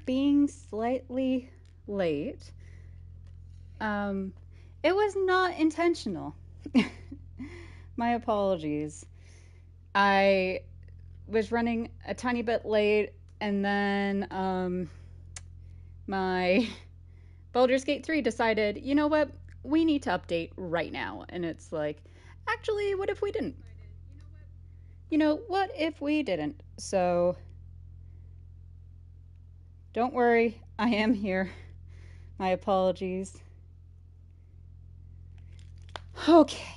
being slightly late. It was not intentional. My apologies. I was running a tiny bit late, and then my Baldur's Gate 3 decided, you know what? We need to update right now. And it's like, actually, what if we didn't? You know, what if we didn't? So, don't worry, I am here. My apologies. Okay.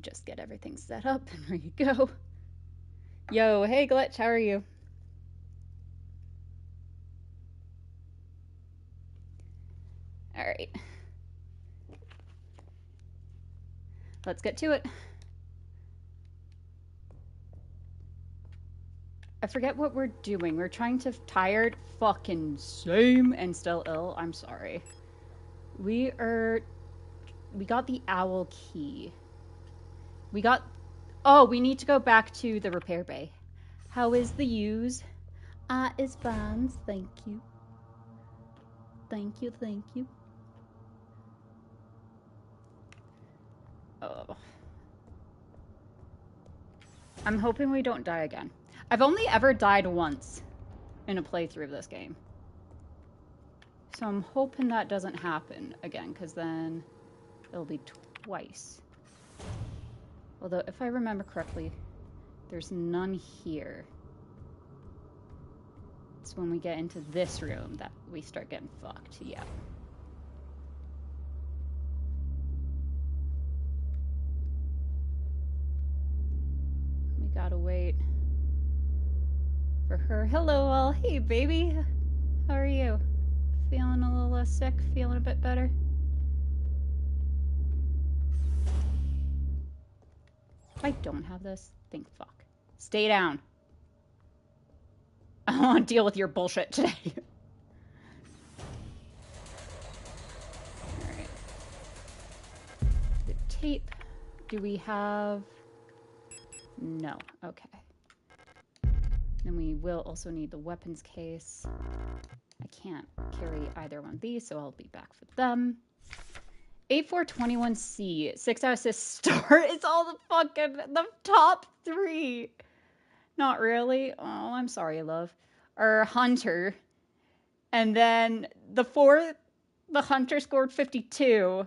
Just get everything set up and ready to go. Yo, hey Glitch, how are you? Alright. Let's get to it. I forget what we're doing. We're trying to tired, fucking same, and still ill. I'm sorry. We got the owl key. Oh, we need to go back to the repair bay. How is the use? It's fine. Thank you. Thank you, thank you. Oh. I'm hoping we don't die again. I've only ever died once in a playthrough of this game. So I'm hoping that doesn't happen again, because then it'll be twice. Although, if I remember correctly, there's none here. It's when we get into this room that we start getting fucked, yeah. We gotta wait for her. Hello all, hey baby! How are you? Feeling a little less sick? Feeling a bit better? If I don't have this, think fuck. Stay down. I don't want to deal with your bullshit today. Alright. The tape. Do we have... No. Okay. Then we will also need the weapons case. I can't carry either one of these, so I'll be back for them. 8421C. 6 out of 6 star. It's all the top 3. Not really. Oh, I'm sorry, love. Or Hunter. And then the Hunter scored 52.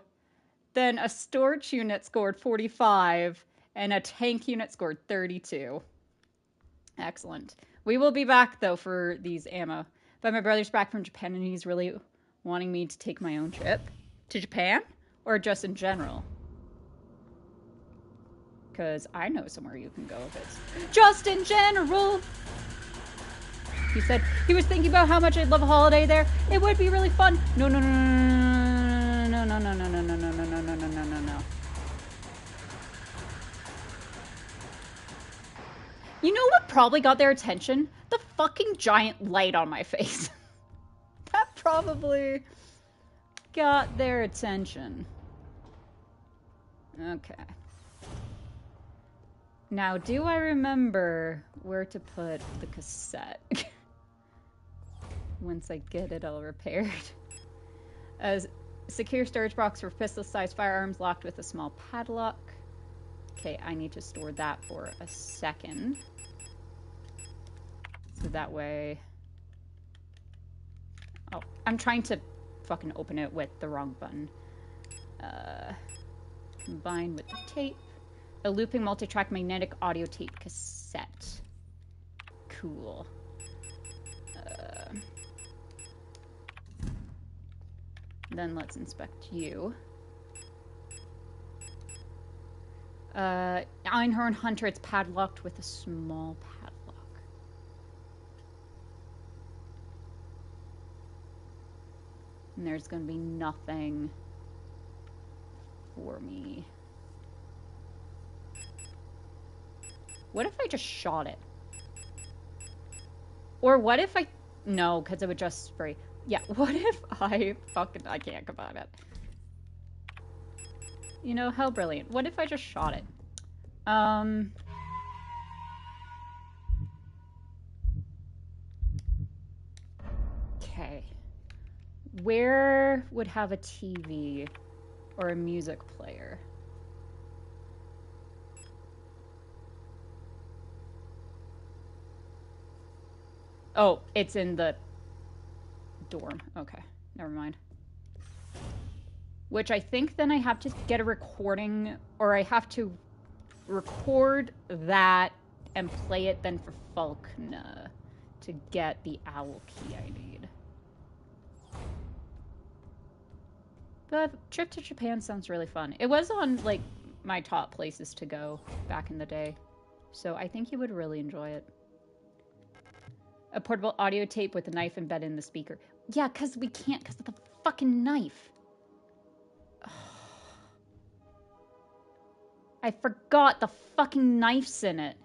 Then a storage unit scored 45. And a tank unit scored 32. Excellent. We will be back, though, for these ammo. But my brother's back from Japan, and he's really wanting me to take my own trip to Japan. Or just in general. Because I know somewhere you can go if it's just in general. He said he was thinking about how much I'd love a holiday there. It would be really fun. No, no, no, no, no, no, no, no, no, no, no, no, no, no, no, no, no, no. You know what probably got their attention? The fucking giant light on my face. That probably got their attention. Okay. Now, do I remember where to put the cassette? Once I get it all repaired. A secure storage box for pistol-sized firearms locked with a small padlock. Okay, I need to store that for a second. So that way... Oh, I'm trying to fucking open it with the wrong button. Combine with the tape. A looping multi-track magnetic audio tape cassette. Cool. Then let's inspect you. Einhorn Hunter, it's padlocked with a small padlock. And there's gonna be nothing for me. What if I just shot it? Or what if I... No, because it would just spray. Yeah, what if I can't combine it. You know, how brilliant. What if I just shot it? Okay. Where would have a TV or a music player? Oh, it's in the dorm. Okay, never mind. Which I think then I have to get a recording, or I have to record that and play it then for Falkner to get the owl key I need. The trip to Japan sounds really fun. It was on, like, my top places to go back in the day. So I think you would really enjoy it. A portable audio tape with a knife embedded in the speaker. Yeah, because we can't, because of the fucking knife. I forgot the fucking knife's in it.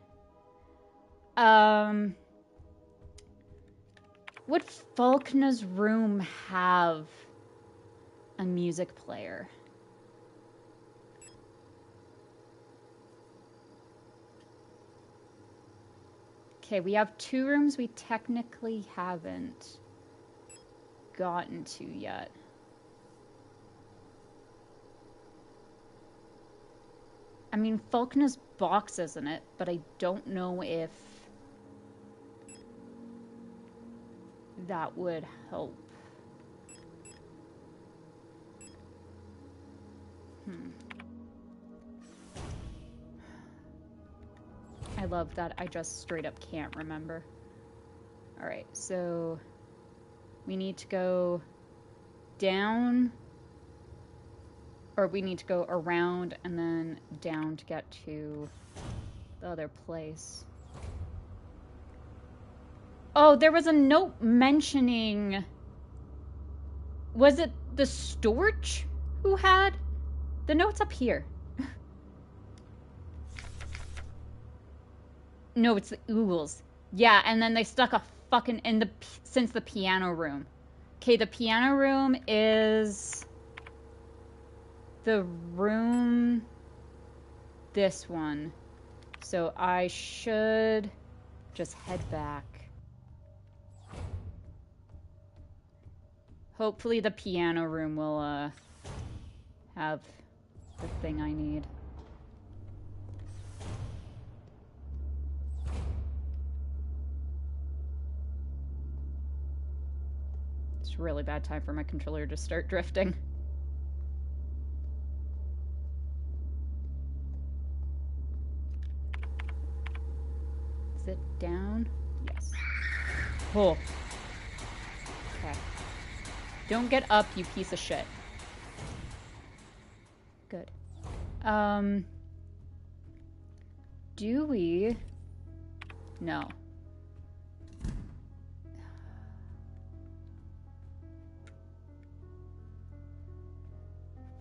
Would Falkner's room have a music player? Okay, we have 2 rooms we technically haven't gotten to yet. I mean, Falkner's box is in it, but I don't know if that would help. I love that I just straight up can't remember. Alright, so we need to go down, or we need to go around and then down to get to the other place. Oh, there was a note mentioning... Was it the Storch who had? The note's up here. No, it's the Oogles. Yeah, and then they stuck a fucking... in the... since the piano room. Okay, the piano room is... the room... this one. So I should just head back. Hopefully the piano room will, have the thing I need. It's a really bad time for my controller to start drifting. Is it down? Yes. Oh. Okay. Don't get up, you piece of shit. Good. Do we? No.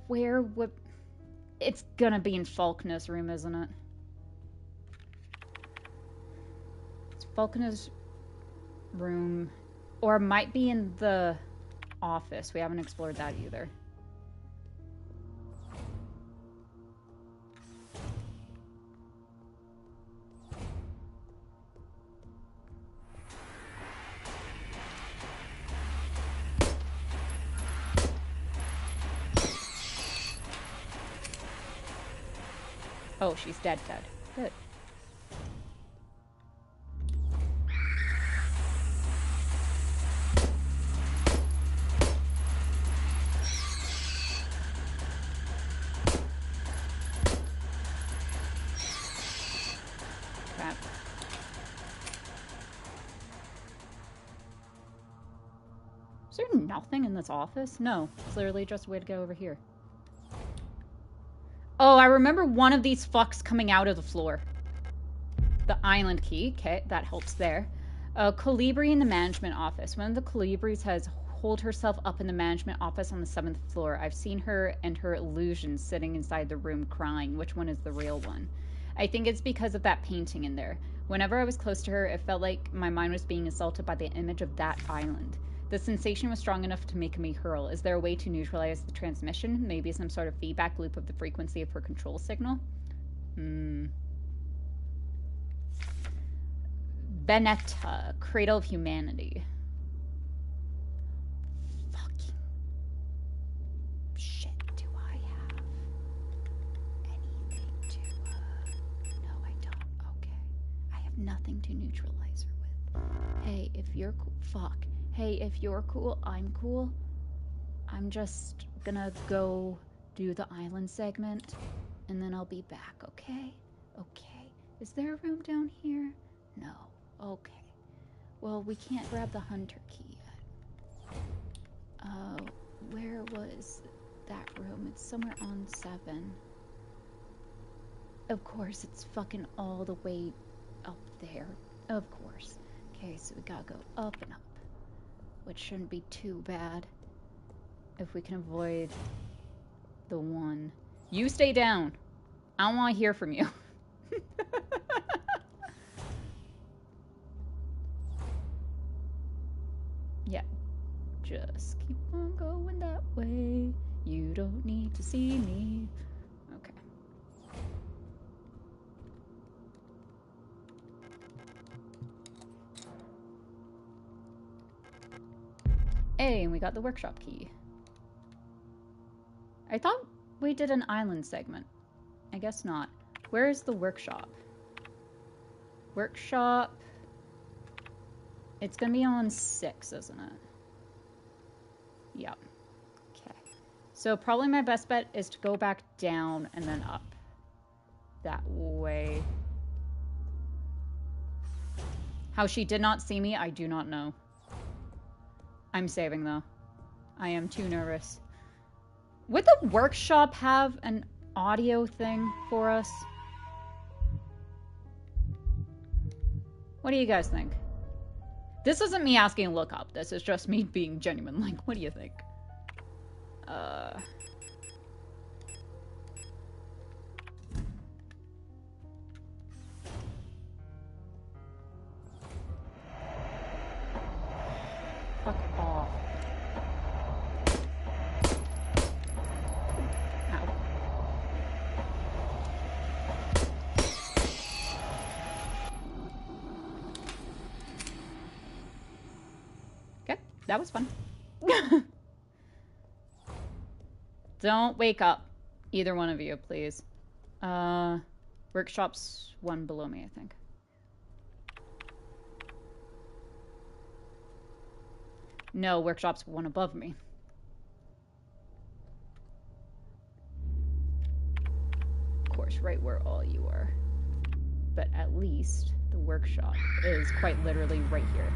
Where would... It's gonna be in Falkner's room, isn't it? It's Falkner's room. Or it might be in the office. We haven't explored that either. Oh, she's dead. Good. Crap. Is there nothing in this office? No. It's literally just a way to go over here. Oh, I remember one of these fucks coming out of the floor. The island key. Okay, that helps there. Colibri in the management office. One of the Colibris has holed herself up in the management office on the 7th floor. I've seen her and her illusions sitting inside the room crying. Which one is the real one? I think it's because of that painting in there. Whenever I was close to her, it felt like my mind was being assaulted by the image of that island. The sensation was strong enough to make me hurl. Is there a way to neutralize the transmission? Maybe some sort of feedback loop of the frequency of her control signal? Benetta, Cradle of Humanity. nothing to neutralize her with. Hey, if you're cool, fuck. Hey, if you're cool, I'm cool. I'm just gonna go do the island segment, and then I'll be back, okay? Okay. Is there a room down here? No. Okay. Well, we can't grab the hunter key yet. Where was that room? It's somewhere on 7. Of course, it's fucking all the way up there. Of course. Okay, so we gotta go up and up, which shouldn't be too bad if we can avoid the one. You stay down. I don't want to hear from you. Yeah. Just keep on going that way. You don't need to see me. Okay. Hey, and we got the workshop key. I thought we did an island segment. I guess not. Where is the workshop? Workshop. It's gonna be on 6, isn't it? Yep. Okay. So probably my best bet is to go back down and then up. That way. How she did not see me, I do not know. I'm saving though. I am too nervous. Would the workshop have an audio thing for us? What do you guys think? This isn't me asking to look up. This is just me being genuine. Like, what do you think? Fuck off. Ow. Okay, that was fun. Don't wake up. Either one of you, please. Workshop's one below me, I think. No, workshop's one above me. Of course, right where all you are. But at least the workshop is quite literally right here.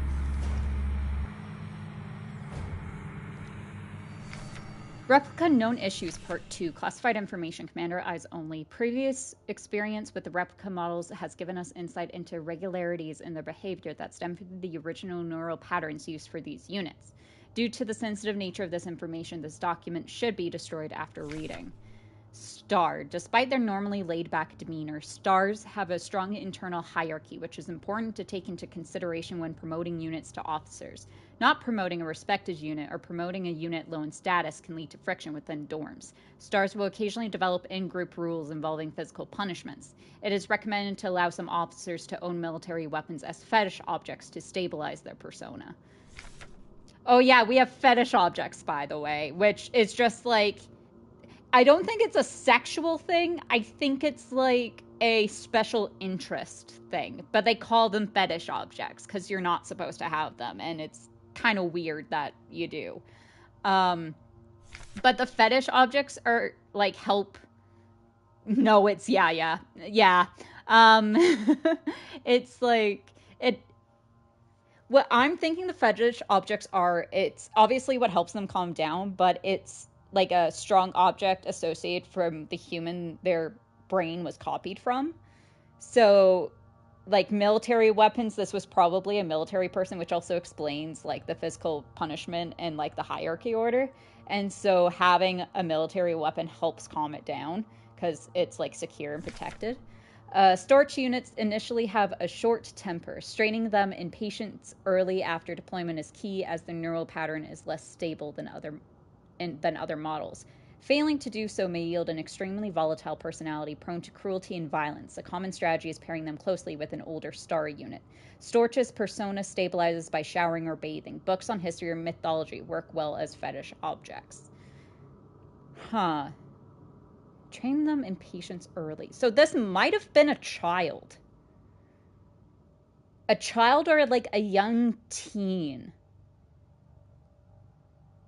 Replica Known Issues Part 2, Classified Information, Commander Eyes Only. Previous experience with the replica models has given us insight into irregularities in their behavior that stem from the original neural patterns used for these units. Due to the sensitive nature of this information, this document should be destroyed after reading. Star. Despite their normally laid-back demeanor, stars have a strong internal hierarchy, which is important to take into consideration when promoting units to officers. Not promoting a respected unit or promoting a unit low in status can lead to friction within dorms. Stars will occasionally develop in-group rules involving physical punishments. It is recommended to allow some officers to own military weapons as fetish objects to stabilize their persona. Oh yeah, we have fetish objects, by the way, which is just like... I don't think it's a sexual thing. I think it's like a special interest thing. But they call them fetish objects because you're not supposed to have them. And it's kind of weird that you do. But the fetish objects are like help. No, it's yeah. It's like it. What I'm thinking the fetish objects are, it's obviously what helps them calm down, but it's like a strong object associated from the human their brain was copied from. So like military weapons, this was probably a military person, which also explains like the physical punishment and like the hierarchy order. And so having a military weapon helps calm it down because it's like secure and protected. Storch units initially have a short temper. Straining them in patience early after deployment is key, as the neural pattern is less stable than other models. Failing to do so may yield an extremely volatile personality prone to cruelty and violence. A common strategy is pairing them closely with an older star unit. Storch's persona stabilizes by showering or bathing. Books on history or mythology work well as fetish objects. Huh. Train them in patience early. So this might have been a child. a child or like a young teen.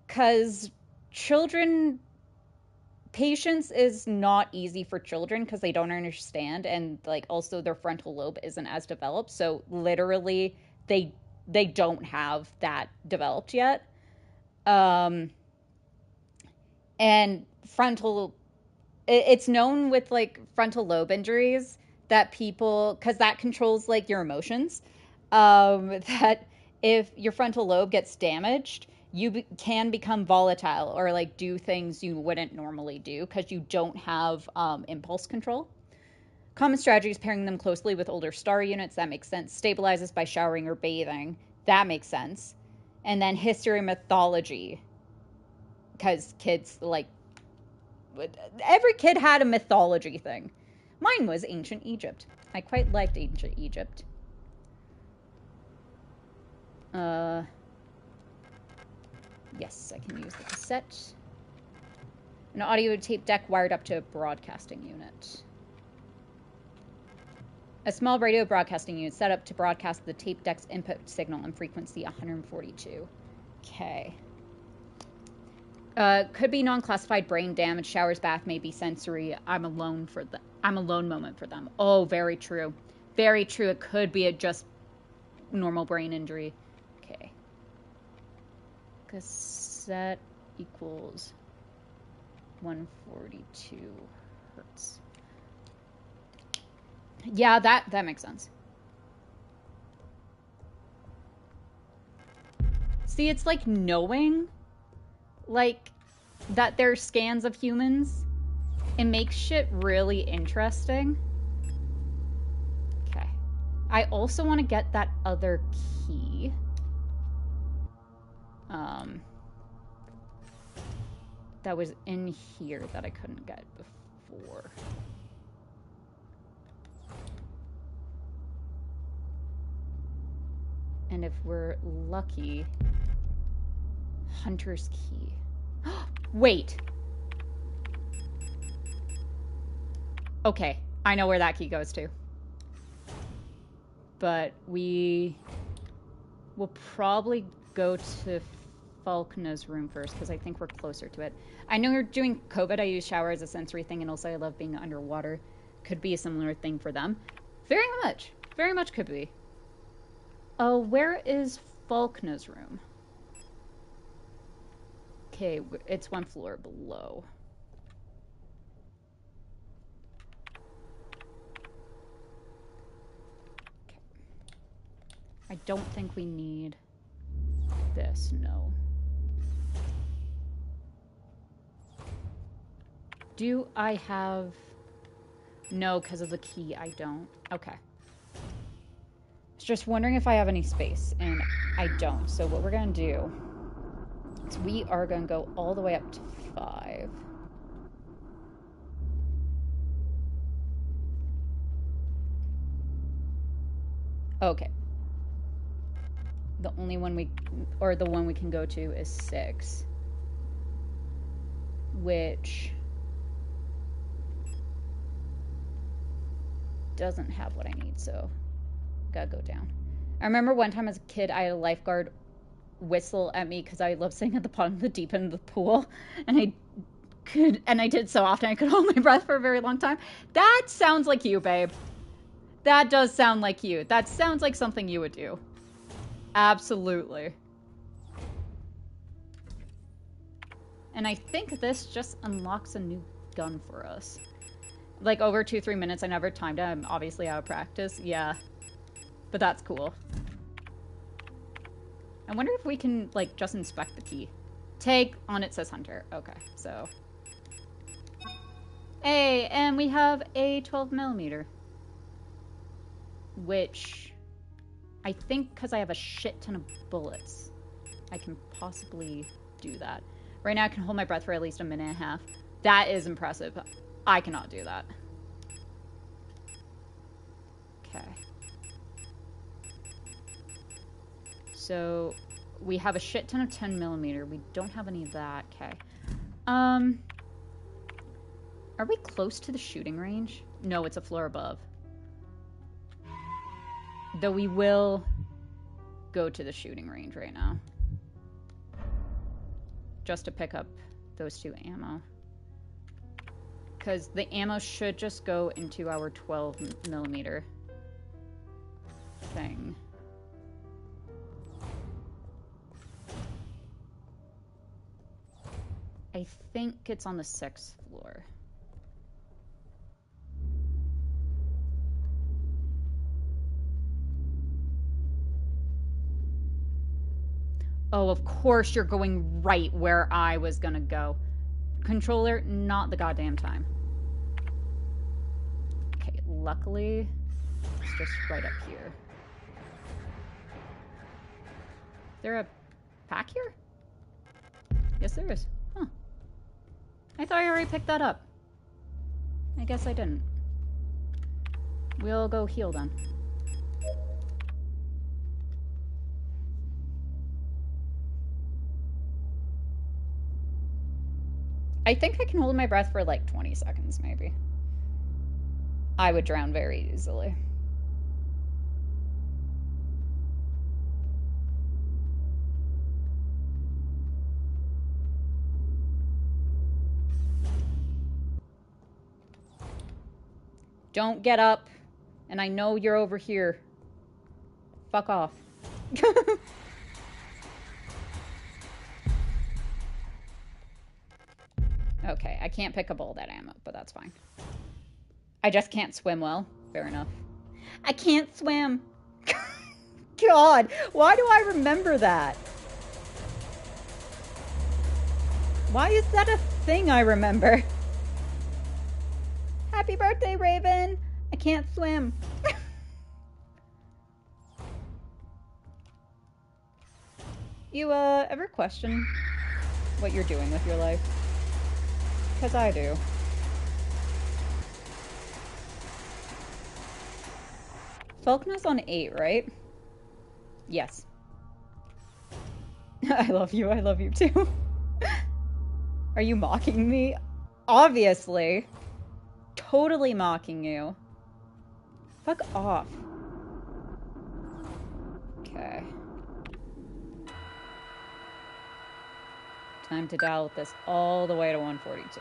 Because patience is not easy for children because they don't understand, and like also their frontal lobe isn't as developed. So literally, they don't have that developed yet. And it's known with like frontal lobe injuries that people, because that controls like your emotions, that if your frontal lobe gets damaged, you can become volatile or like do things you wouldn't normally do because you don't have impulse control. Common strategies pairing them closely with older star units, that makes sense. Stabilizes by showering or bathing, that makes sense. And then history and mythology, because kids like, every kid had a mythology thing. Mine was ancient Egypt. I quite liked ancient Egypt. Yes, I can use the cassette. An audio tape deck wired up to a broadcasting unit. A small radio broadcasting unit set up to broadcast the tape deck's input signal on frequency 142. Okay. Could be non-classified brain damage. Showers, bath, maybe sensory. I'm alone moment for them. Oh, very true. Very true. It could be a just normal brain injury. Okay. Cassette equals 142 hertz. Yeah, that makes sense. See, it's like knowing, like, that there's scans of humans. It makes shit really interesting. Okay. I also want to get that other key. That was in here that I couldn't get before. And if we're lucky, Hunter's key. Wait. Okay, I know where that key goes to. But we will probably go to Falkner's room first because I think we're closer to it. I know during COVID I use shower as a sensory thing, and also I love being underwater. Could be a similar thing for them. Very much could be. Oh, where is Falkner's room? Okay, it's one floor below. Okay. I don't think we need this, no. Do I have... No, because of the key, I don't. Okay. I was just wondering if I have any space, and I don't. So what we're going to do is we are going to go all the way up to 5. Okay. The only one the one we can go to is 6. Which doesn't have what I need, so gotta go down. I remember one time as a kid, I had a lifeguard whistle at me because I love sitting at the bottom of the deep end of the pool, and I did so often I could hold my breath for a very long time. That sounds like you, babe. That does sound like you. That sounds like something you would do. Absolutely. And I think this just unlocks a new gun for us. Like, over 2-3 minutes, I never timed it. I'm obviously out of practice. Yeah. But that's cool. I wonder if we can, like, just inspect the key. Take, on it says Hunter. Okay, so. Hey, and we have a 12mm. Which, I think because I have a shit ton of bullets, I can possibly do that. Right now I can hold my breath for at least a minute and a half. That is impressive. I cannot do that. Okay. So, we have a shit ton of 10mm. We don't have any of that. Okay. Are we close to the shooting range? No, it's a floor above. Though we will go to the shooting range right now. Just to pick up those 2 ammo. Because the ammo should just go into our 12mm thing. I think it's on the 6th floor. Oh, of course you're going right where I was gonna go. Controller, not the goddamn time. Okay, luckily, it's just right up here. Is there a pack here? Yes, there is. Huh. I thought I already picked that up. I guess I didn't. We'll go heal then. I think I can hold my breath for like 20 seconds, maybe. I would drown very easily. Don't get up. And I know you're over here. Fuck off. Okay, I can't pick up all that ammo, but that's fine. I just can't swim well. Fair enough. I can't swim. God, why do I remember that? Why is that a thing I remember? Happy birthday, Raven. I can't swim. You, ever question what you're doing with your life? Because I do. Falconer's on 8, right? Yes. I love you too. Are you mocking me? Obviously. Totally mocking you. Fuck off. Okay. Time to dial this all the way to 142.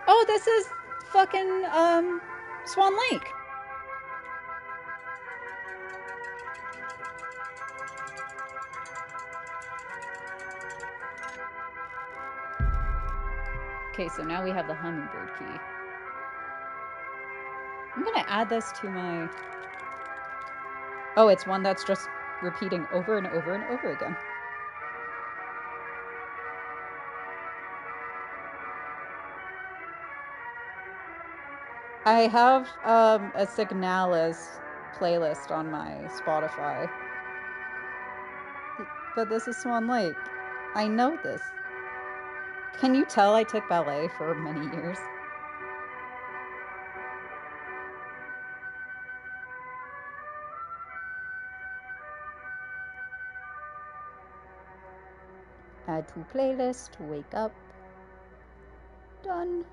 Oh, this is fucking, Swan Lake. Okay, so now we have the hummingbird key. I'm gonna add this to my... Oh, it's one that's just repeating over and over and over again. I have a Signalis playlist on my Spotify. But this is Swan Lake. I know this. Can you tell I took ballet for many years? Add to playlist, wake up. Done.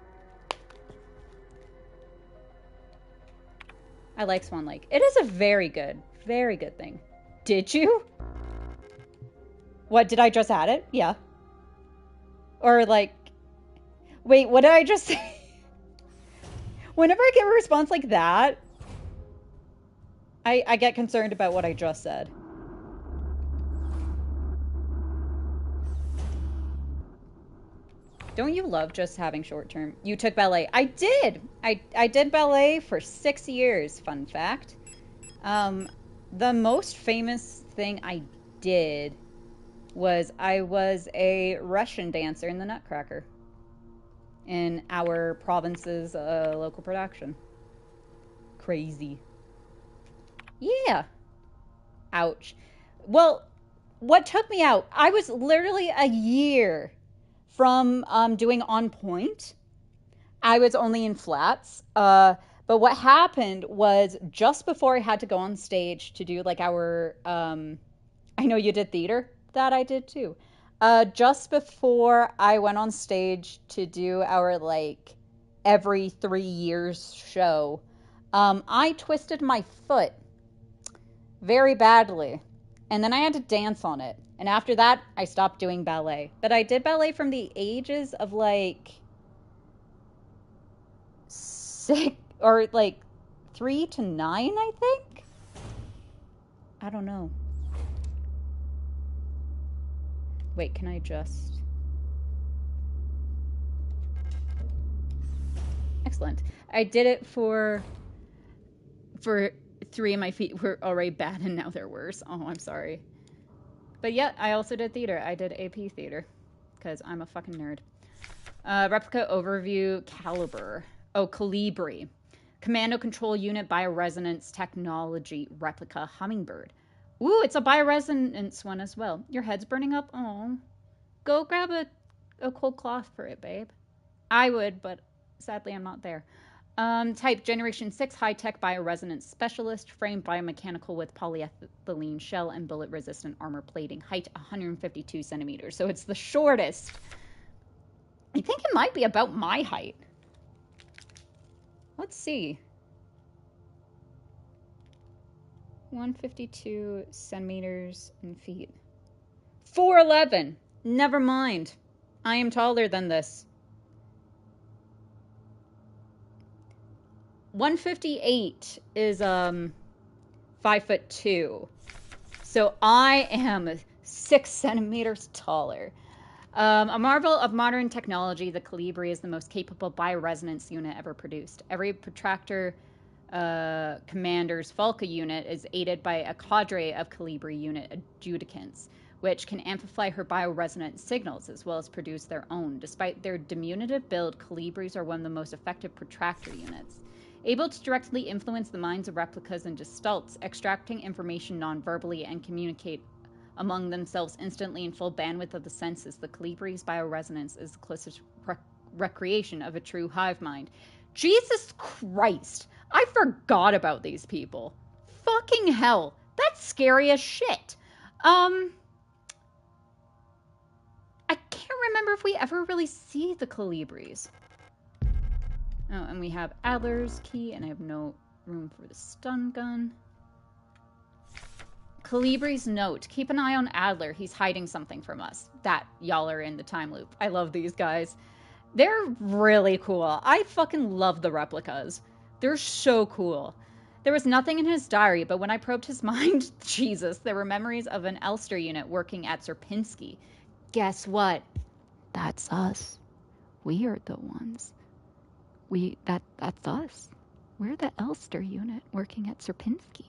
I like Swan Lake. It is a very good thing. Did you? What, did I just add it? Yeah. Or like, wait, what did I just say? Whenever I get a response like that, I get concerned about what I just said. Don't you love just having short term? You took ballet. I did. I did ballet for 6 years, fun fact. The most famous thing I did was I was a Russian dancer in the Nutcracker in our province's local production. Crazy. Yeah. Ouch. Well, what took me out? I was literally a year from doing On Point. I was only in flats. But what happened was just before I had to go on stage to do like our, I know you did theater. That I did too. Just before I went on stage to do our like every 3 years show. I twisted my foot very badly, and then I had to dance on it. And after that, I stopped doing ballet. But I did ballet from the ages of like 6 or like 3 to 9, I think. I don't know. Wait, can I just... Excellent. I did it for 3 of my feet were already bad and now they're worse. Oh, I'm sorry. But yeah, I also did theater. I did AP theater because I'm a fucking nerd. Replica overview caliber. Oh, Calibri. Commando control unit bioresonance technology replica hummingbird. Ooh, it's a bioresonance one as well. Your head's burning up? Oh. Go grab a cold cloth for it, babe. I would, but sadly I'm not there. Type Generation 6 high-tech bioresonance specialist. Frame biomechanical with polyethylene shell and bullet-resistant armor plating. Height 152 centimeters. So it's the shortest. I think it might be about my height. Let's see. 152 centimeters in feet. 4'11". Never mind. I am taller than this. 158 is 5'2". So I am 6 centimeters taller. A marvel of modern technology, the Calibri is the most capable bioresonance unit ever produced. Every protractor commander's Falca unit is aided by a cadre of Calibri unit adjudicants, which can amplify her bioresonance signals as well as produce their own. Despite their diminutive build, Calibris are one of the most effective protractor units. Able to directly influence the minds of replicas and gestalts, extracting information non-verbally and communicate among themselves instantly in full bandwidth of the senses, the Calibri's bioresonance is the closest recreation of a true hive mind. Jesus Christ! I forgot about these people. Fucking hell. That's scary as shit. I can't remember if we ever really see the Calibris. Oh, and we have Adler's key, and I have no room for the stun gun. Calibri's note. Keep an eye on Adler. He's hiding something from us. That y'all are in the time loop. I love these guys. They're really cool. I fucking love the replicas. They're so cool. There was nothing in his diary, but when I probed his mind, Jesus, there were memories of an Elster unit working at Sierpinski. Guess what? That's us. We are the ones. That's us. We're the Elster unit working at Sierpinski.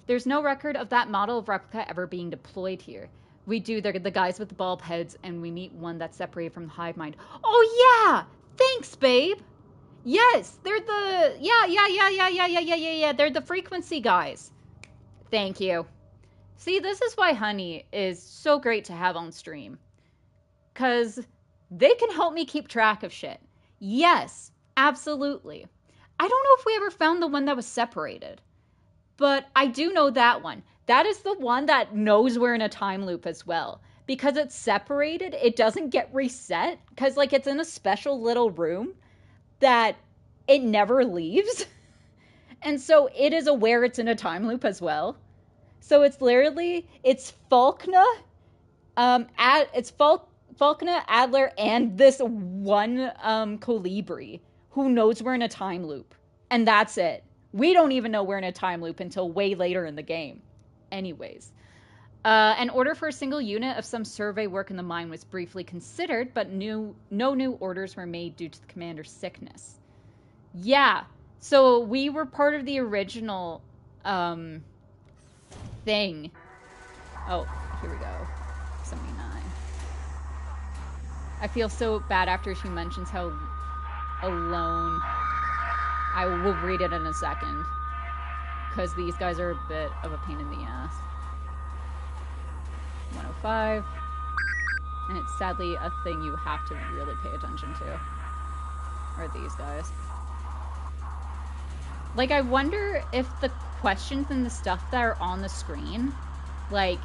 There's no record of that model of replica ever being deployed here. We do, they're the guys with the bulb heads, and we meet one that's separated from the hive mind. Oh yeah! Thanks, babe! Yes, they're the, yeah, they're the frequency guys. Thank you. See, this is why Honey is so great to have on stream. Because they can help me keep track of shit. Yes, absolutely. I don't know if we ever found the one that was separated. But I do know that one. That is the one that knows we're in a time loop as well. Because it's separated, it doesn't get reset. Because, like, it's in a special little room that it never leaves. And so it is aware it's in a time loop as well. So it's literally, it's Falkna, Falkna, Adler, and this one Colibri who knows we're in a time loop. And that's it. We don't even know we're in a time loop until way later in the game. Anyways. An order for a single unit of some survey work in the mine was briefly considered, but no new orders were made due to the commander's sickness. Yeah. So we were part of the original thing. Oh, here we go. 79. I feel so bad after she mentions how alone... I will read it in a second. Because these guys are a bit of a pain in the ass. 105. And it's sadly a thing you have to really pay attention to. Are these guys. Like, I wonder if the questions and the stuff that are on the screen, like,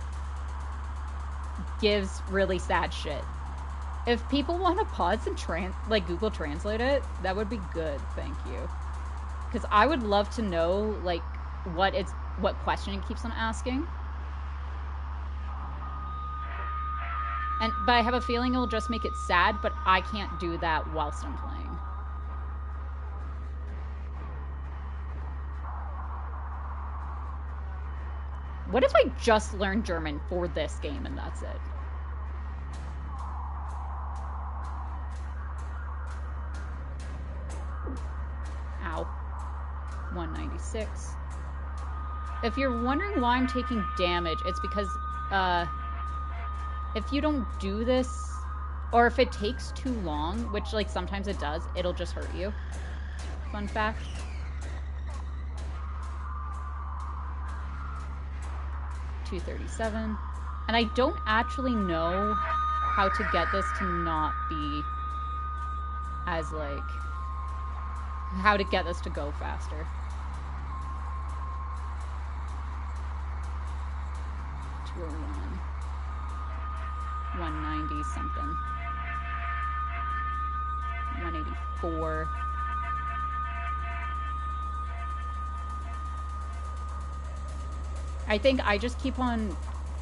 gives really sad shit. If people want to pause and like Google Translate it, that would be good. Thank you. Because I would love to know like what question it keeps on asking. But I have a feeling it'll just make it sad, but I can't do that whilst I'm playing. What if I just learned German for this game and that's it? Ow. 196. If you're wondering why I'm taking damage, it's because if you don't do this, or if it takes too long, which like sometimes it does, it'll just hurt you. Fun fact. $237. And I don't actually know how to get this to not be as like, how to get this to go faster. 201. 190 something. 184. I think I just keep on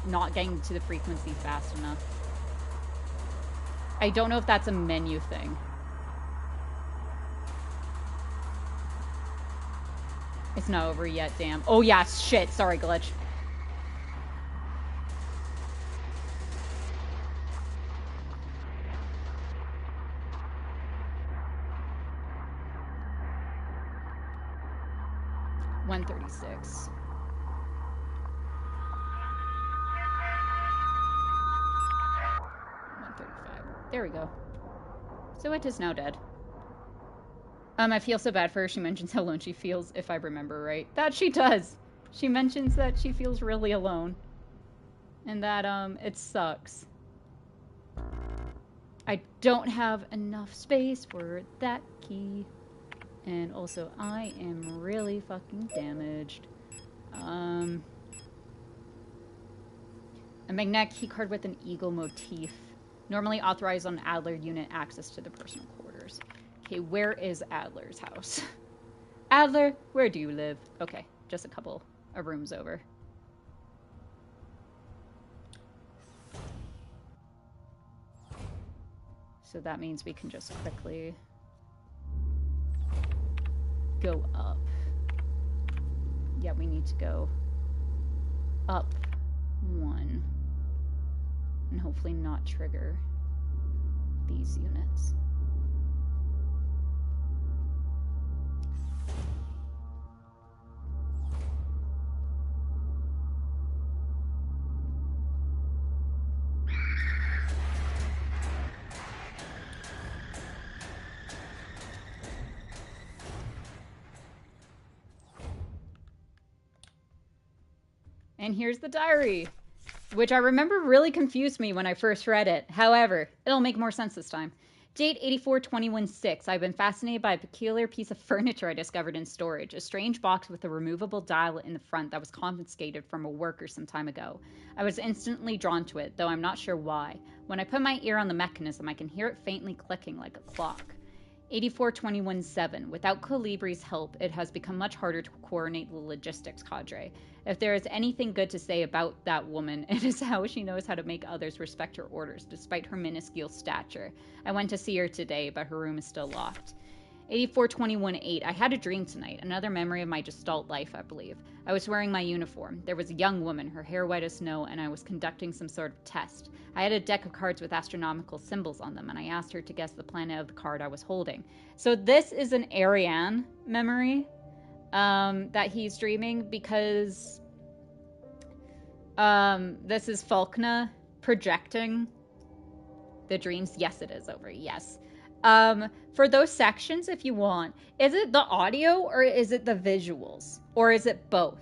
not getting to the frequency fast enough. I don't know if that's a menu thing. It's not over yet, damn. Oh yeah, shit, sorry, glitch. $136. There we go. So it is now dead. I feel so bad for her. She mentions how alone she feels, if I remember right. That she does. She mentions that she feels really alone. And that, it sucks. I don't have enough space for that key. And also, I am really fucking damaged. A magnetic keycard with an eagle motif. Normally authorized on Adler unit access to the personal quarters. Okay, where is Adler's house? Adler, where do you live? Okay, just a couple of rooms over. So that means we can just quickly go up. Yeah, we need to go up 1. And hopefully not trigger these units. And here's the diary, which I remember really confused me when I first read it. However, it'll make more sense this time. Date 84/21/6. I've been fascinated by a peculiar piece of furniture I discovered in storage. A strange box with a removable dial in the front that was confiscated from a worker some time ago. I was instantly drawn to it, though I'm not sure why. When I put my ear on the mechanism, I can hear it faintly clicking like a clock. 84/21/7. Without Colibri's help, it has become much harder to coordinate the logistics cadre. If there is anything good to say about that woman, it is how she knows how to make others respect her orders, despite her minuscule stature. I went to see her today, but her room is still locked. 84/21/8. I had a dream tonight, another memory of my Gestalt life, I believe. I was wearing my uniform. There was a young woman, her hair white as snow, and I was conducting some sort of test. I had a deck of cards with astronomical symbols on them, and I asked her to guess the planet of the card I was holding. So this is an Ariane memory that he's dreaming, because this is Falkna projecting the dreams. Yes, it is over. Yes. For those sections, if you want, is it the audio or is it the visuals? Or is it both?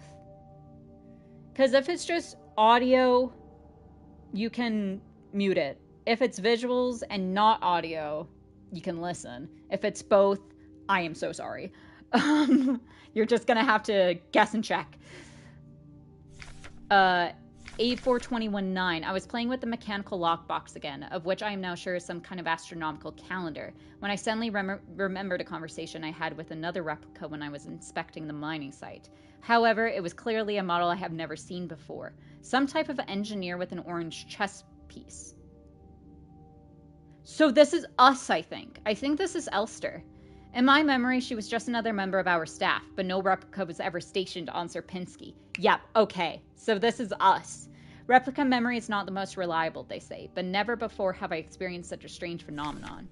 Because if it's just audio, you can mute it. If it's visuals and not audio, you can listen. If it's both, I am so sorry. You're just gonna have to guess and check. 8421-9. I was playing with the mechanical lockbox again, of which I am now sure is some kind of astronomical calendar, when I suddenly remembered a conversation I had with another replica when I was inspecting the mining site. However, it was clearly a model I have never seen before. Some type of engineer with an orange chess piece. So this is us, I think. I think this is Elster. In my memory, she was just another member of our staff, but no replica was ever stationed on Sierpinski. Yep, okay, so this is us. Replica memory is not the most reliable, they say, but never before have I experienced such a strange phenomenon.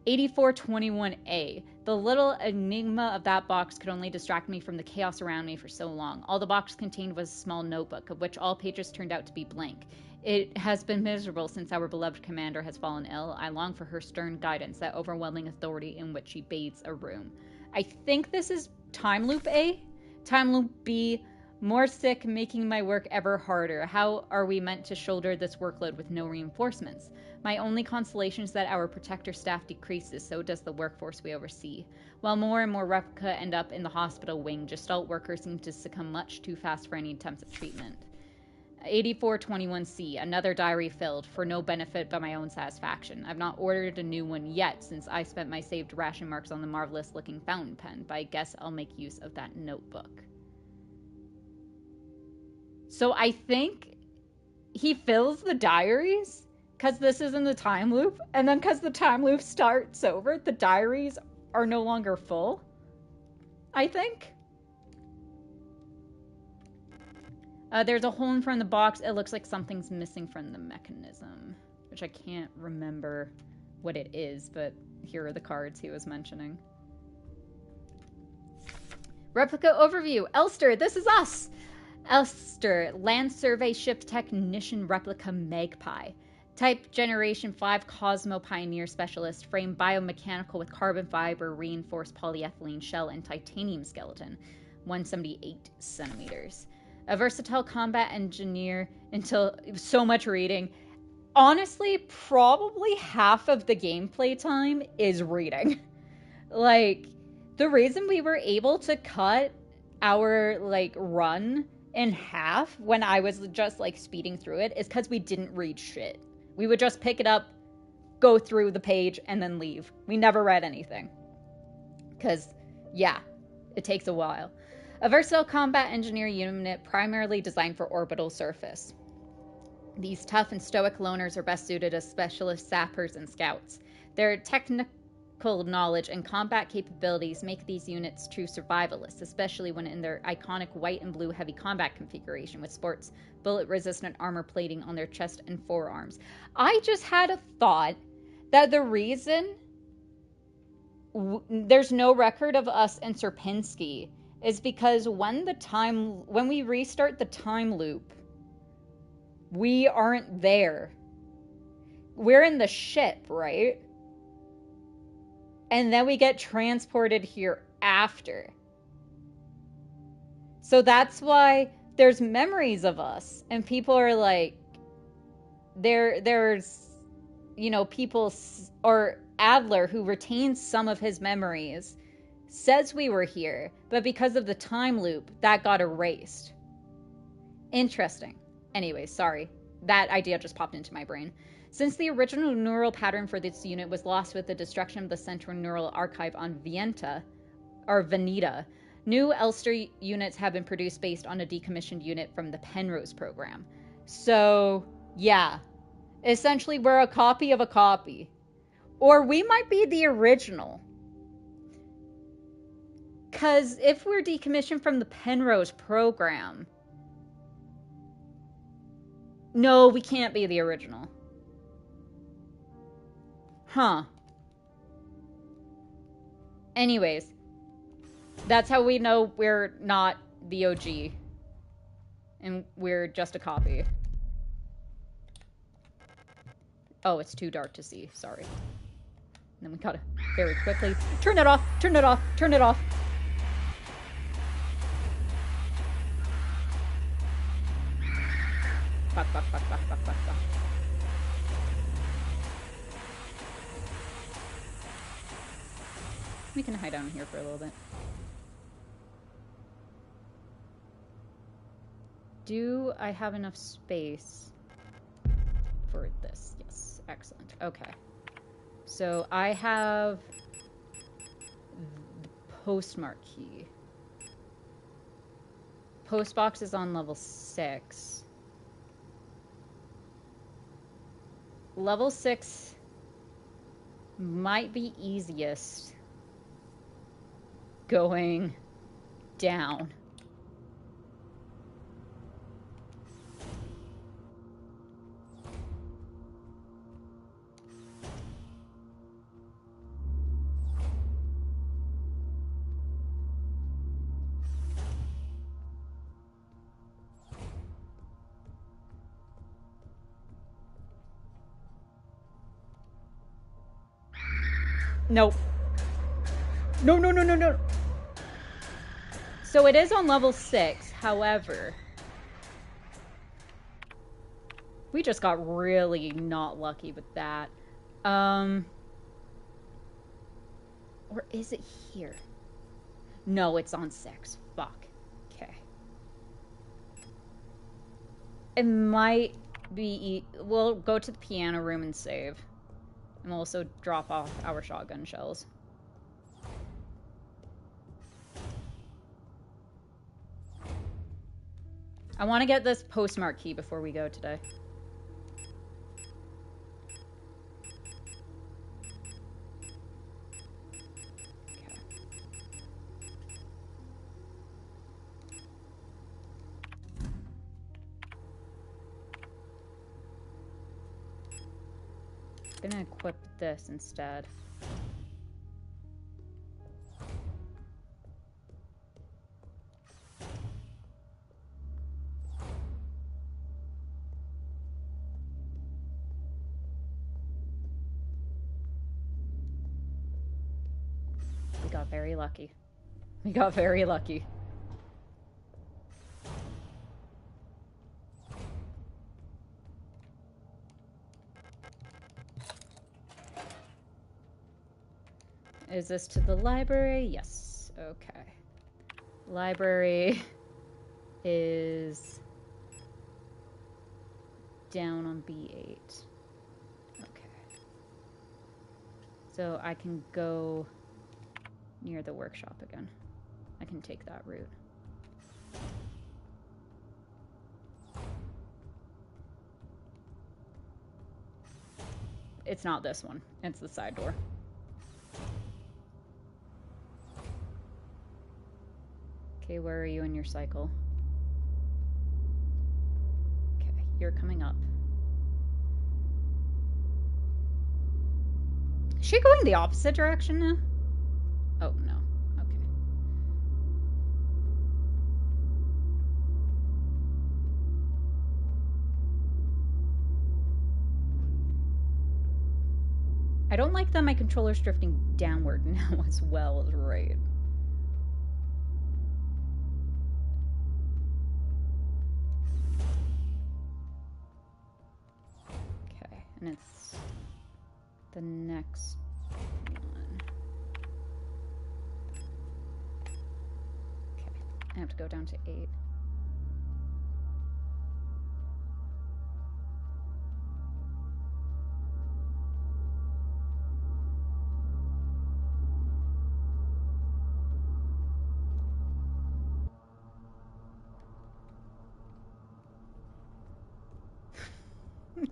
8421A. The little enigma of that box could only distract me from the chaos around me for so long. All the box contained was a small notebook, of which all pages turned out to be blank. It has been miserable since our beloved commander has fallen ill. I long for her stern guidance, that overwhelming authority in which she bathes a room. I think this is Time Loop A? Time Loop B. More sick, making my work ever harder. How are we meant to shoulder this workload with no reinforcements? My only consolation is that our protector staff decreases, so does the workforce we oversee. While more and more replica end up in the hospital wing, Gestalt workers seem to succumb much too fast for any attempts at treatment. 8421C, another diary filled, for no benefit but my own satisfaction. I've not ordered a new one yet, since I spent my saved ration marks on the marvelous-looking fountain pen, but I guess I'll make use of that notebook. So I think he fills the diaries, because this is in the time loop, and then because the time loop starts over, the diaries are no longer full, I think. There's a hole in front of the box. It looks like something's missing from the mechanism, which I can't remember what it is, but here are the cards he was mentioning. Replica overview. Elster, this is us. Elster, Land Survey Ship Technician Replica Magpie. Type Generation 5 Cosmo Pioneer Specialist. Frame biomechanical with carbon fiber, reinforced polyethylene shell, and titanium skeleton. 178 centimeters. A versatile combat engineer until so much reading. Honestly, probably half of the gameplay time is reading. Like, the reason we were able to cut our, like, run in half when I was just, like, speeding through it is because we didn't read shit. We would just pick it up, go through the page, and then leave. We never read anything. Because, yeah, it takes a while. A versatile combat engineer unit primarily designed for orbital surface. These tough and stoic loners are best suited as specialist sappers and scouts. Their technical knowledge and combat capabilities make these units true survivalists, especially when in their iconic white and blue heavy combat configuration, which sports bullet-resistant armor plating on their chest and forearms. I just had a thought that the reason there's no record of us in Sierpinski is because when we restart the time loop, we aren't there. We're in the ship, right? And then we get transported here after. So that's why there's memories of us. And people are like, there's, you know, people, or Adler, who retains some of his memories, says we were here, but because of the time loop, that got erased. Interesting. Anyway, sorry. That idea just popped into my brain. Since the original neural pattern for this unit was lost with the destruction of the Central Neural Archive on Veneta, new Elster units have been produced based on a decommissioned unit from the Penrose program. So, yeah. Essentially, we're a copy of a copy. Or we might be the original. Because if we're decommissioned from the Penrose program... No, we can't be the original. Huh. Anyways. That's how we know we're not the OG. And we're just a copy. Oh, it's too dark to see. Sorry. And then we gotta very quickly turn it off, turn it off, turn it off. Fuck, fuck, fuck, fuck, fuck, fuck, fuck. We can hide down here for a little bit. Do I have enough space for this? Yes, excellent. Okay. So I have the postmark key. Postbox is on level 6. Level 6 might be easiest going down. Nope. No, no, no, no, no. So it is on level 6, however, we just got really not lucky with that. Or is it here? No, it's on 6. Fuck. Okay. It might be... We'll go to the piano room and save. And we'll also drop off our shotgun shells. I want to get this postmark key before we go today. I'm gonna equip this instead. We got very lucky. We got very lucky. Is this to the library? Yes. Okay. Library is down on B8. Okay. So I can go near the workshop again. I can take that route. It's not this one. It's the side door. Okay, where are you in your cycle? Okay, you're coming up. Is she going the opposite direction now? Oh, no. Okay. I don't like that my controller's drifting downward now as well as right. Okay, and it's the next one. Okay, I have to go down to 8.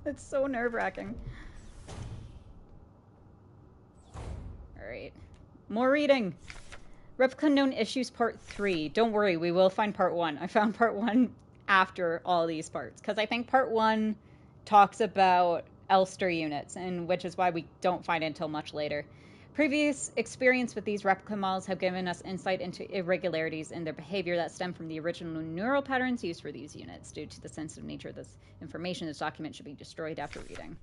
It's so nerve-wracking. Alright. More reading. Replica Known Issues Part 3. Don't worry, we will find Part 1. I found Part 1 after all these parts. Because I think Part 1 talks about Elster units, and which is why we don't find it until much later. Previous experience with these replica models have given us insight into irregularities in their behavior that stem from the original neural patterns used for these units. Due to the sensitive nature of this information, this document should be destroyed after reading.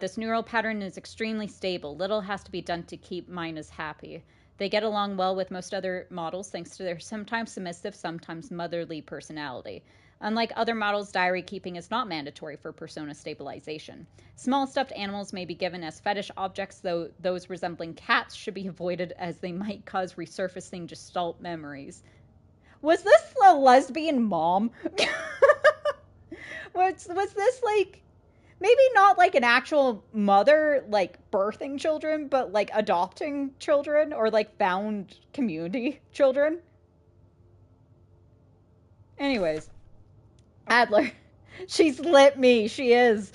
This neural pattern is extremely stable. Little has to be done to keep miners happy. They get along well with most other models thanks to their sometimes submissive, sometimes motherly personality. Unlike other models, diary keeping is not mandatory for persona stabilization. Small stuffed animals may be given as fetish objects, though those resembling cats should be avoided as they might cause resurfacing gestalt memories. Was this the lesbian mom? Was this like maybe not like an actual mother like birthing children, but like adopting children or like found community children? Anyways, Adler. She's lit me. She is.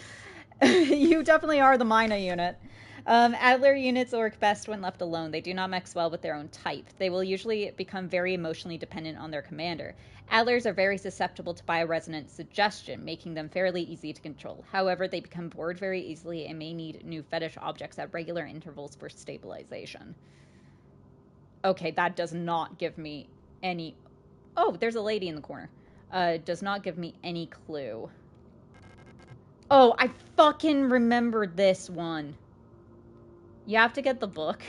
You definitely are the Mina unit. Adler units work best when left alone. They do not mix well with their own type. They will usually become very emotionally dependent on their commander. Adlers are very susceptible to bioresonance suggestion, making them fairly easy to control. However, they become bored very easily and may need new fetish objects at regular intervals for stabilization. Okay, that does not give me any... Oh, there's a lady in the corner. Does not give me any clue. Oh, I fucking remembered this one. You have to get the book.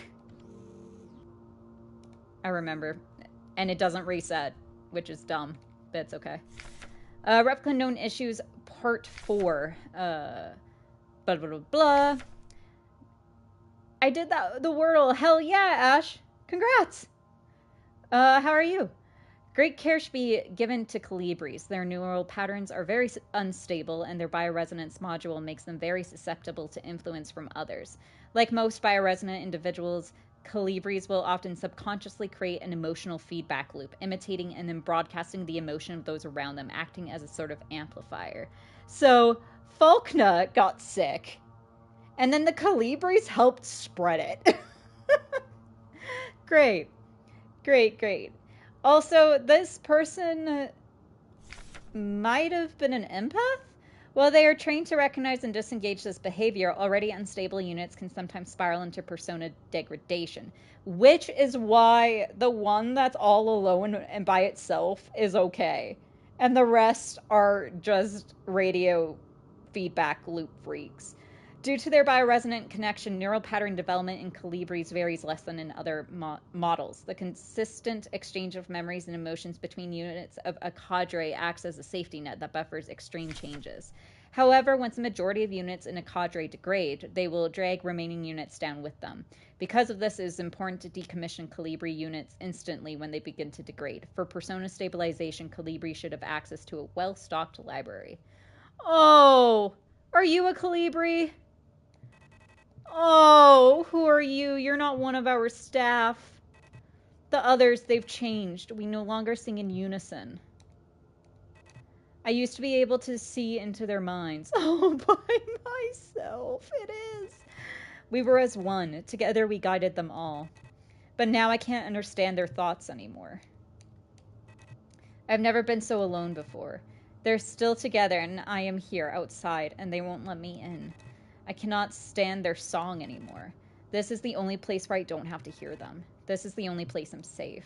I remember. And it doesn't reset, which is dumb, but it's okay. Replica Known Issues Part 4. Blah, blah, blah, blah. I did the Wordle. Hell yeah, Ash. Congrats. How are you? Great care should be given to colibris. Their neural patterns are very unstable, and their bioresonance module makes them very susceptible to influence from others. Like most bioresonant individuals, colibris will often subconsciously create an emotional feedback loop, imitating and then broadcasting the emotion of those around them, acting as a sort of amplifier. So, Faulkner got sick, and then the colibris helped spread it. Great. Great, great. Also, this person might have been an empath? While they are trained to recognize and disengage this behavior, already unstable units can sometimes spiral into persona degradation, which is why the one that's all alone and by itself is okay, and the rest are just radio feedback loop freaks. Due to their bioresonant connection, neural pattern development in colibris varies less than in other models. The consistent exchange of memories and emotions between units of a cadre acts as a safety net that buffers extreme changes. However, once a majority of units in a cadre degrade, they will drag remaining units down with them. Because of this, it is important to decommission colibri units instantly when they begin to degrade. For persona stabilization, colibri should have access to a well-stocked library. Oh, are you a colibri? Oh, who are you? You're not one of our staff. The others, they've changed. We no longer sing in unison. I used to be able to see into their minds. Oh, by myself, it is. We were as one. Together we guided them all. But now I can't understand their thoughts anymore. I've never been so alone before. They're still together and I am here outside and they won't let me in. I cannot stand their song anymore. This is the only place where I don't have to hear them. This is the only place I'm safe.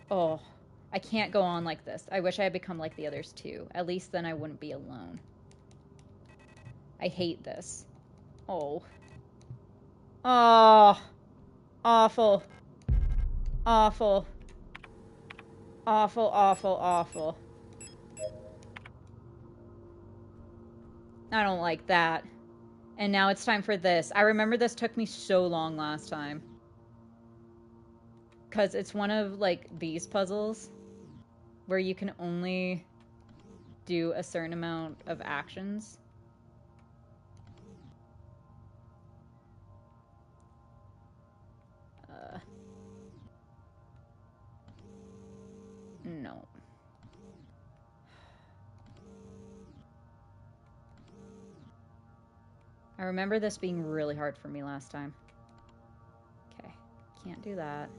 Oh, I can't go on like this. I wish I had become like the others too. At least then I wouldn't be alone. I hate this. Oh. Oh. Awful. Awful. Awful, awful, awful. I don't like that. And now it's time for this. I remember this took me so long last time. Because it's one of, like, these puzzles where you can only do a certain amount of actions. No. I remember this being really hard for me last time. Okay, can't do that.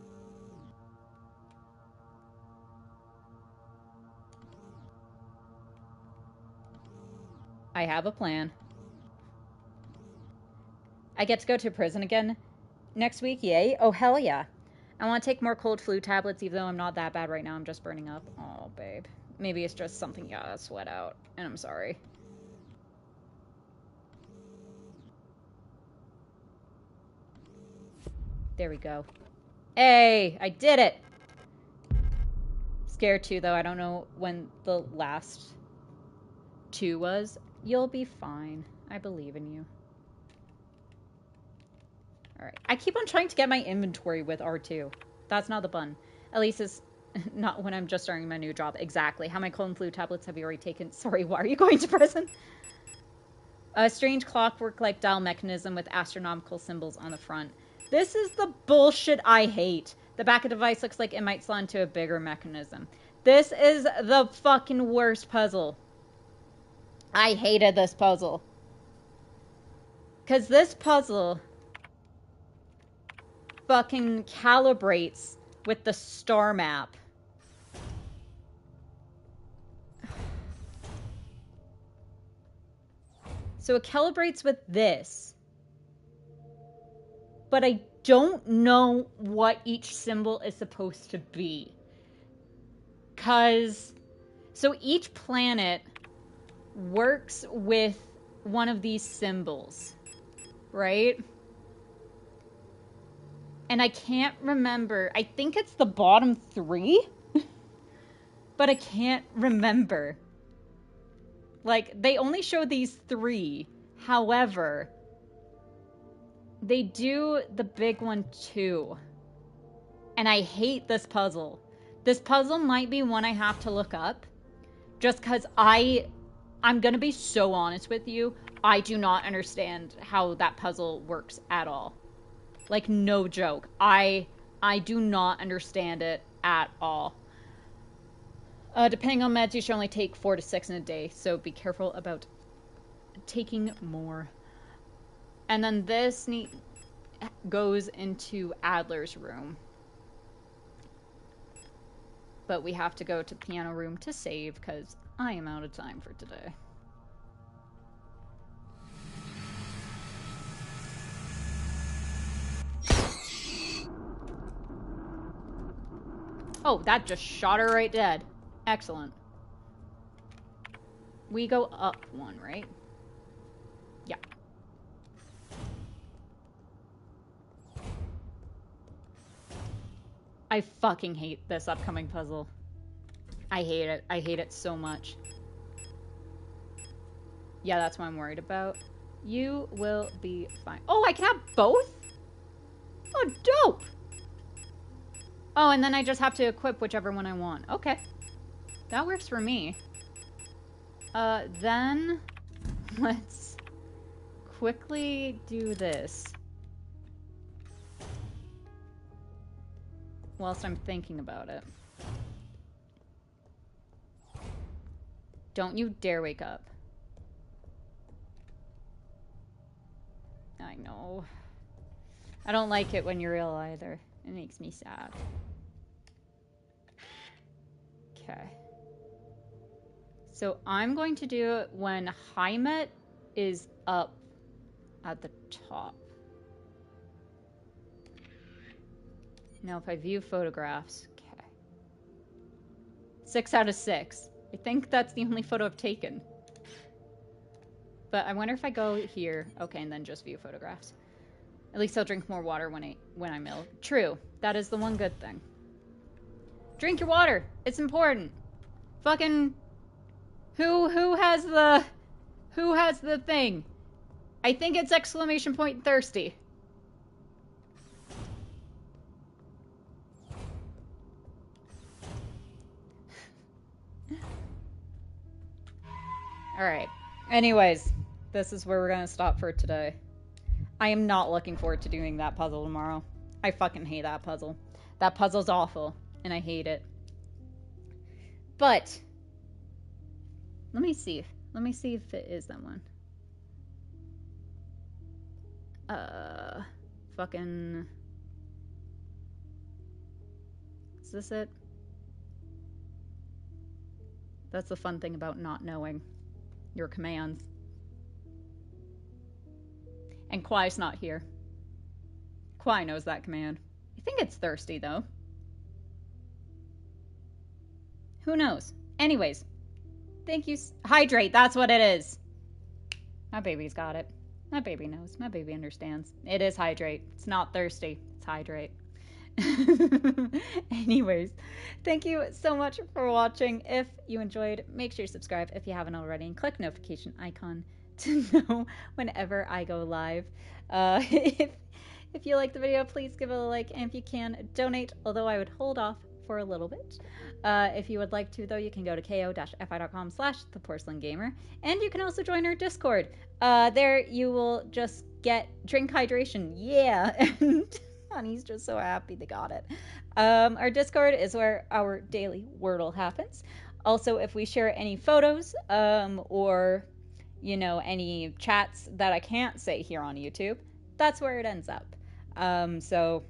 I have a plan. I get to go to prison again next week, yay? Oh, hell yeah. I want to take more cold flu tablets, even though I'm not that bad right now. I'm just burning up. Oh, babe. Maybe it's just something you gotta sweat out, and I'm sorry. There we go. Hey, I did it! Scared too, though. I don't know when the last 2 was. You'll be fine. I believe in you. Alright. I keep on trying to get my inventory with R2. That's not the button. Elisa's Not when I'm just starting my new job. Exactly. How many cold and flu tablets have you already taken? Sorry, why are you going to prison? A strange clockwork-like dial mechanism with astronomical symbols on the front. This is the bullshit I hate. The back of the device looks like it might slot into a bigger mechanism. This is the fucking worst puzzle. I hated this puzzle. Because this puzzle fucking calibrates with the star map. So it calibrates with this. But I don't know what each symbol is supposed to be. So each planet works with one of these symbols, right? And I can't remember. I think it's the bottom 3, but I can't remember. Like, they only show these 3. However, they do the big one too. And I hate this puzzle. This puzzle might be one I have to look up. Just because I'm going to be so honest with you. I do not understand how that puzzle works at all. Like, no joke. I do not understand it at all. Depending on meds, you should only take 4 to 6 in a day. So be careful about taking more. And then this goes into Adler's room. But we have to go to the piano room to save because I am out of time for today. Oh, that just shot her right dead. Excellent. We go up 1, right? Yeah. I fucking hate this upcoming puzzle. I hate it. I hate it so much. Yeah, that's what I'm worried about. You will be fine. Oh, I can have both? Oh, dope! Oh, and then I just have to equip whichever one I want. Okay. That works for me. Then let's quickly do this. Whilst I'm thinking about it. Don't you dare wake up. I know. I don't like it when you're ill either. It makes me sad. Okay. So I'm going to do it when Heimet is up at the top. Now if I view photographs, okay. 6 out of 6. I think that's the only photo I've taken. But I wonder if I go here, okay, and then just view photographs. At least I'll drink more water when I'm ill. True, that is the one good thing. Drink your water. It's important. Fucking who has the thing? I think it's exclamation point thirsty. All right. Anyways, this is where we're going to stop for today. I am not looking forward to doing that puzzle tomorrow. I fucking hate that puzzle. That puzzle's awful, and I hate it. But let me see if it is that one. Fucking. Is this it? That's the fun thing about not knowing your commands. And Kwai's not here. Kwai knows that command. I think it's thirsty, though. Who knows? Anyways, thank you. Hydrate, that's what it is. My baby's got it. My baby knows. My baby understands. It is hydrate. It's not thirsty. It's hydrate. Anyways, thank you so much for watching. If you enjoyed, make sure you subscribe if you haven't already and click notification icon to know whenever I go live. If you like the video, please give it a like, and if you can, donate, although I would hold off for a little bit. If you would like to, though, you can go to ko-fi.com/ThePorcelainGamer. And you can also join our Discord. There you will just get drink hydration. Yeah. And Honey's just so happy they got it. Our Discord is where our daily Wordle happens. Also, if we share any photos or, any chats that I can't say here on YouTube, that's where it ends up. So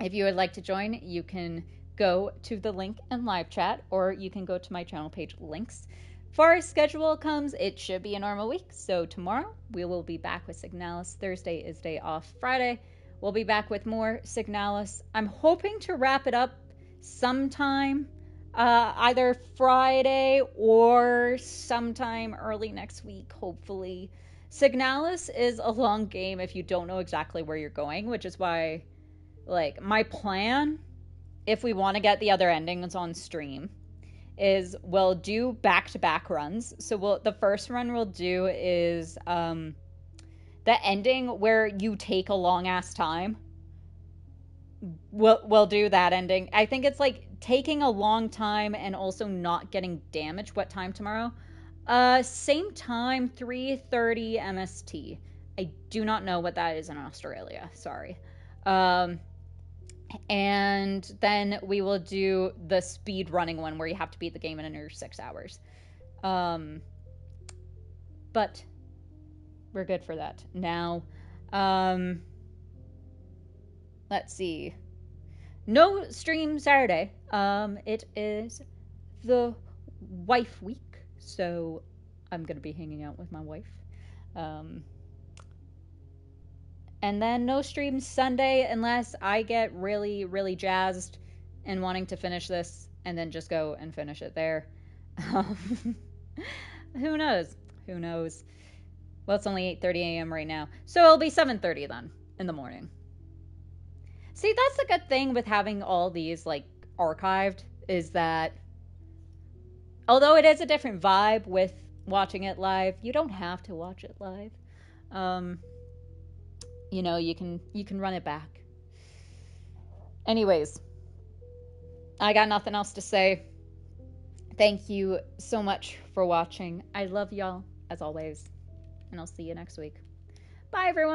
if you would like to join, you can go to the link in live chat, or you can go to my channel page links. Far as schedule comes, it should be a normal week. So tomorrow we will be back with Signalis. Thursday is day off. Friday we'll be back with more Signalis. I'm hoping to wrap it up sometime, either Friday or sometime early next week, hopefully. Signalis is a long game if you don't know exactly where you're going, which is why, like, my plan, if we want to get the other endings on stream, is we'll do back-to-back runs. So the first run we'll do is the ending where you take a long-ass time. We'll do that ending. I think it's like taking a long time and also not getting damaged. What time tomorrow? Same time, 3:30 MST. I do not know what that is in Australia. Sorry. And then we will do the speed running one where you have to beat the game in under 6 hours. But we're good for that. Now, let's see. No stream Saturday. It is the wife week, so I'm going to be hanging out with my wife. And then no stream Sunday unless I get really, really jazzed and wanting to finish this and then just go and finish it there. Who knows? Who knows? Well, it's only 8:30 a.m. right now. So it'll be 7:30 then in the morning. See, that's the good thing with having all these, like, archived, is that although it is a different vibe with watching it live, you don't have to watch it live. You can run it back. Anyways, I got nothing else to say. Thank you so much for watching. I love y'all, as always. And I'll see you next week. Bye, everyone.